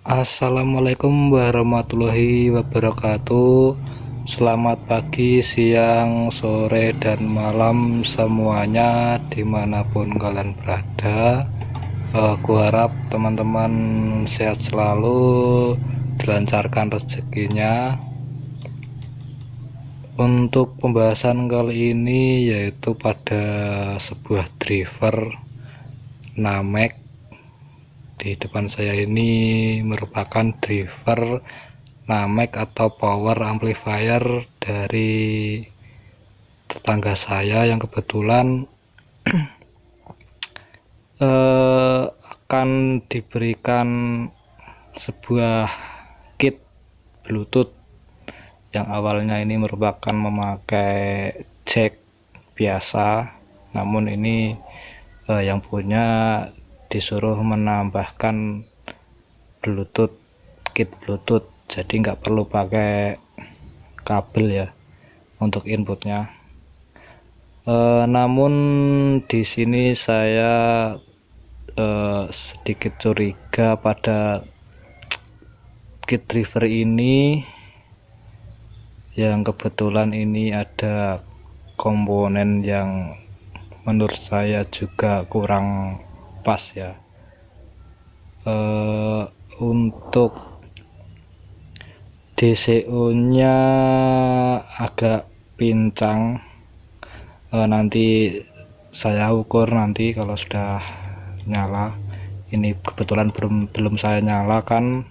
Assalamualaikum warahmatullahi wabarakatuh. Selamat pagi, siang, sore, dan malam semuanya dimanapun kalian berada. Aku harap teman-teman sehat selalu, dilancarkan rezekinya. Untuk pembahasan kali ini yaitu pada sebuah driver Namek. Di depan saya ini merupakan driver Namek atau power amplifier dari tetangga saya yang kebetulan akan diberikan sebuah kit Bluetooth yang awalnya ini merupakan memakai jack biasa, namun ini yang punya disuruh menambahkan Bluetooth, kit Bluetooth, jadi nggak perlu pakai kabel ya untuk inputnya. Namun di sini saya sedikit curiga pada kit driver ini, yang kebetulan ini ada komponen yang menurut saya juga kurang pas ya. Untuk DCO nya agak pincang, nanti saya ukur nanti kalau sudah nyala. Ini kebetulan belum saya nyalakan,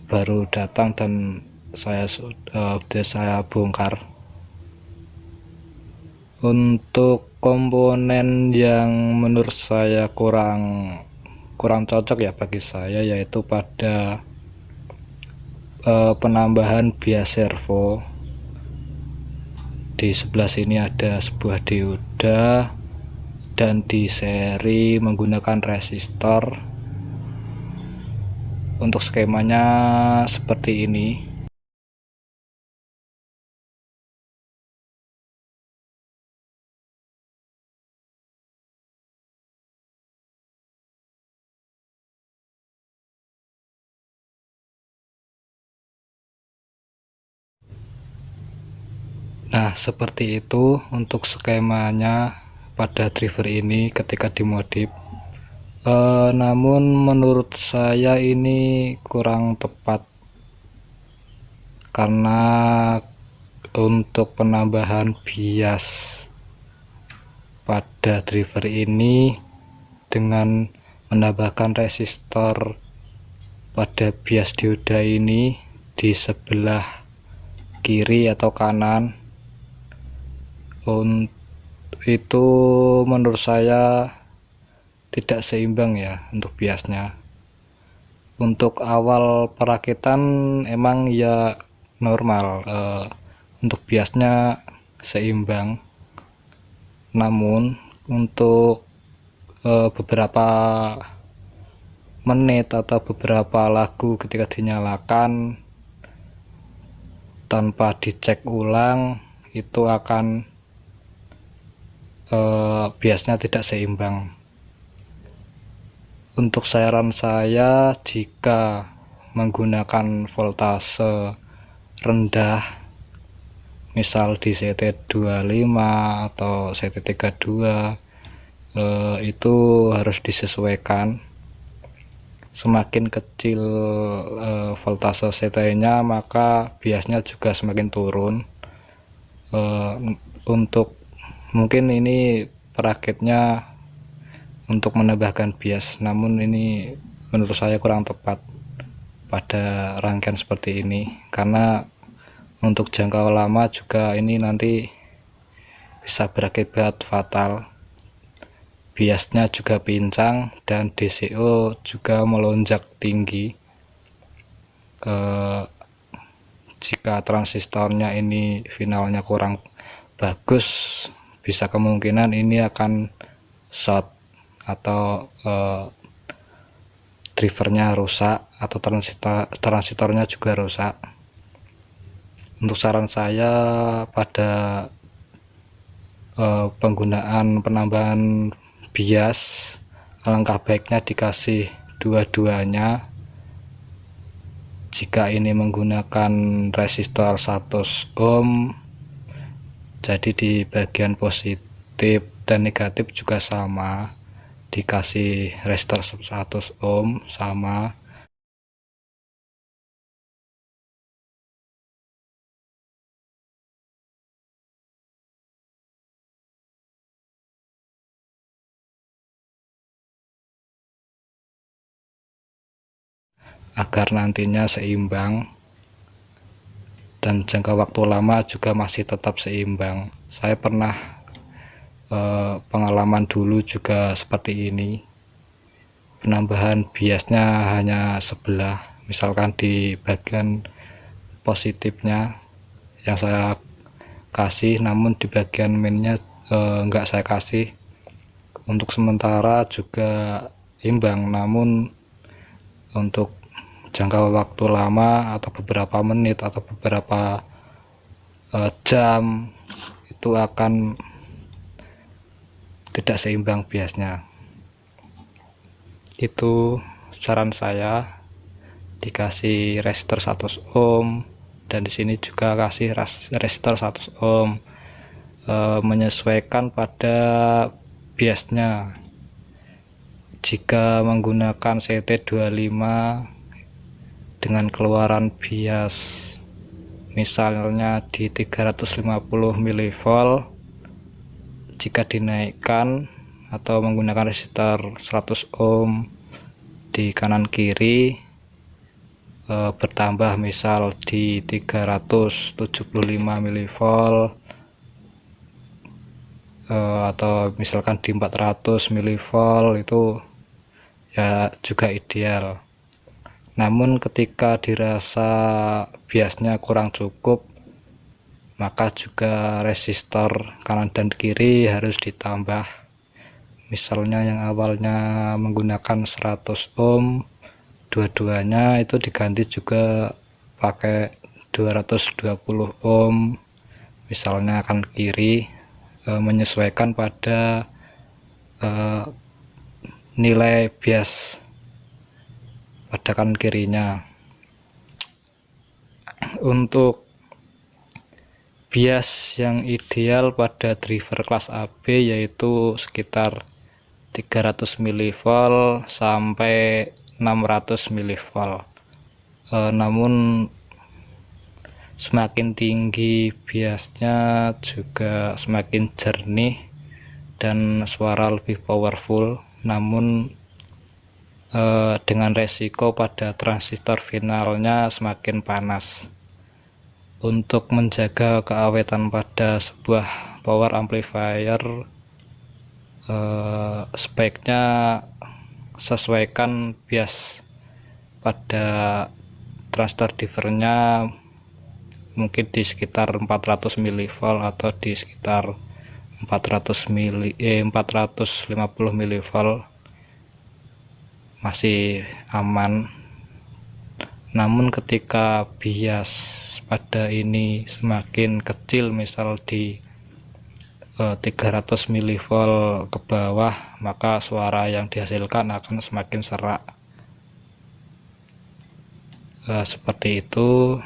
baru datang dan saya bongkar. Untuk komponen yang menurut saya kurang cocok ya bagi saya, yaitu pada penambahan bias servo. Di sebelah sini ada sebuah dioda dan di seri menggunakan resistor. Untuk skemanya seperti ini. Nah, seperti itu untuk skemanya pada driver ini ketika dimodif. Namun menurut saya ini kurang tepat, karena untuk penambahan bias pada driver ini dengan menambahkan resistor pada bias dioda ini di sebelah kiri atau kanan, itu menurut saya tidak seimbang ya untuk biasnya. Untuk awal perakitan emang ya normal, untuk biasnya seimbang, namun untuk beberapa menit atau beberapa lagu ketika dinyalakan tanpa dicek ulang, itu akan biasnya tidak seimbang. Untuk saran saya, jika menggunakan voltase rendah, misal di CT25 atau CT32, itu harus disesuaikan. Semakin kecil voltase CT-nya, maka biasnya juga semakin turun. Untuk mungkin ini perakitnya untuk menambahkan bias, namun ini menurut saya kurang tepat pada rangkaian seperti ini, karena untuk jangka lama juga ini nanti bisa berakibat fatal. Biasnya juga pincang dan DCO juga melonjak tinggi. Jika transistornya ini finalnya kurang bagus, bisa kemungkinan ini akan short atau drivernya rusak atau transistornya juga rusak. Untuk saran saya pada penggunaan penambahan bias alangkah baiknya dikasih dua-duanya. Jika ini menggunakan resistor 100 ohm, jadi di bagian positif dan negatif juga sama, dikasih resistor 100 ohm sama. Agar nantinya seimbang dan jangka waktu lama juga masih tetap seimbang. Saya pernah pengalaman dulu juga seperti ini, penambahan biasnya hanya sebelah, misalkan di bagian positifnya yang saya kasih, namun di bagian minnya enggak saya kasih. Untuk sementara juga imbang, namun untuk jangka waktu lama atau beberapa menit atau beberapa jam itu akan tidak seimbang biasnya. Itu saran saya, dikasih resistor 100 ohm dan di sini juga kasih resistor 100 ohm, menyesuaikan pada biasnya. Jika menggunakan CT25 dengan keluaran bias misalnya di 350 mV, jika dinaikkan atau menggunakan resistor 100 ohm di kanan kiri bertambah misal di 375 mV atau misalkan di 400 mV, itu ya juga ideal. Namun ketika dirasa biasnya kurang cukup, maka juga resistor kanan dan kiri harus ditambah. Misalnya yang awalnya menggunakan 100 ohm, dua-duanya itu diganti juga pakai 220 ohm misalnya kanan kiri, menyesuaikan pada nilai bias pada kanan kirinya. Untuk bias yang ideal pada driver kelas AB yaitu sekitar 300 mV sampai 600 mV. Namun semakin tinggi biasnya juga semakin jernih dan suara lebih powerful, namun dengan resiko pada transistor finalnya semakin panas. Untuk menjaga keawetan pada sebuah power amplifier, sebaiknya sesuaikan bias pada transistor divernya mungkin di sekitar 400 mV atau di sekitar 450 mV masih aman. Namun ketika bias pada ini semakin kecil, misal di 300 mV ke bawah, maka suara yang dihasilkan akan semakin serak. Seperti itu.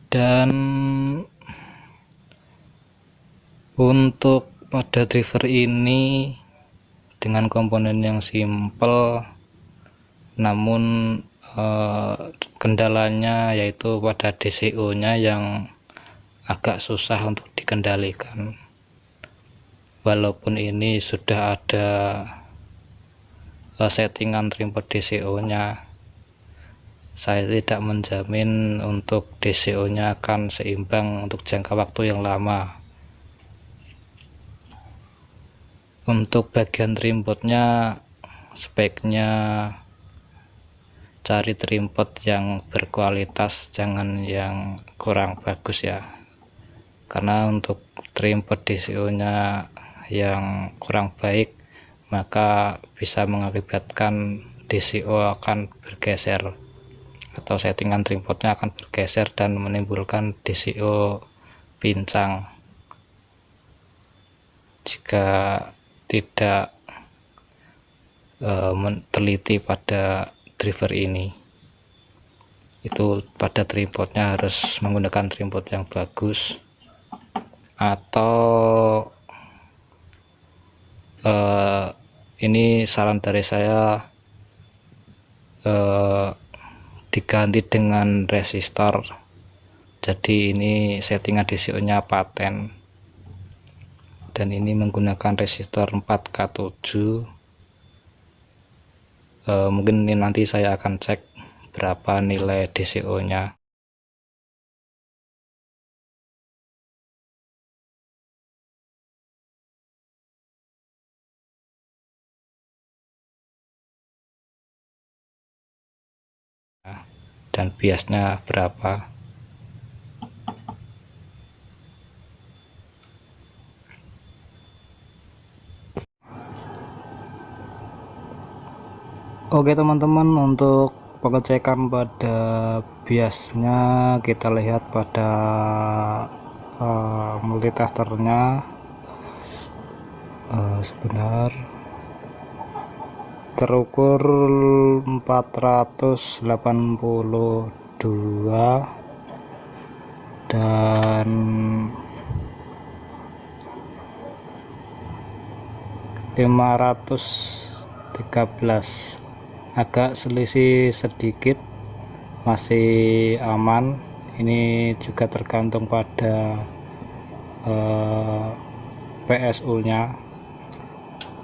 Dan untuk pada driver ini dengan komponen yang simple, namun kendalanya yaitu pada DCO nya yang agak susah untuk dikendalikan. Walaupun ini sudah ada settingan trimming DCO nya, saya tidak menjamin untuk DCO nya akan seimbang untuk jangka waktu yang lama. Untuk bagian trimmingnya sebaiknya cari trimming yang berkualitas, jangan yang kurang bagus ya, karena untuk trimming DCO nya yang kurang baik maka bisa mengakibatkan DCO akan bergeser atau settingan trimmingnya akan bergeser dan menimbulkan DCO pincang jika tidak teliti pada driver ini. Itu pada tripodnya harus menggunakan tripod yang bagus, atau ini saran dari saya, diganti dengan resistor. Jadi ini settingan DCO nya paten, dan ini menggunakan resistor 4K7. Mungkin ini nanti saya akan cek berapa nilai DCO nya. Dan biasnya berapa. Oke teman-teman, untuk pengecekan pada biasnya kita lihat pada multitesternya. Sebentar, terukur 482 dan 513, agak selisih sedikit, masih aman. Ini juga tergantung pada PSU nya.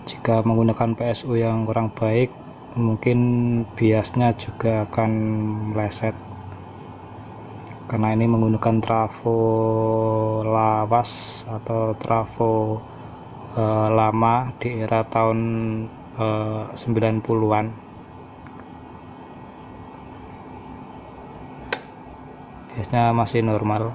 Jika menggunakan PSU yang kurang baik, mungkin biasnya juga akan meleset, karena ini menggunakan trafo lawas atau trafo lama di era tahun 90-an. Biasanya masih normal.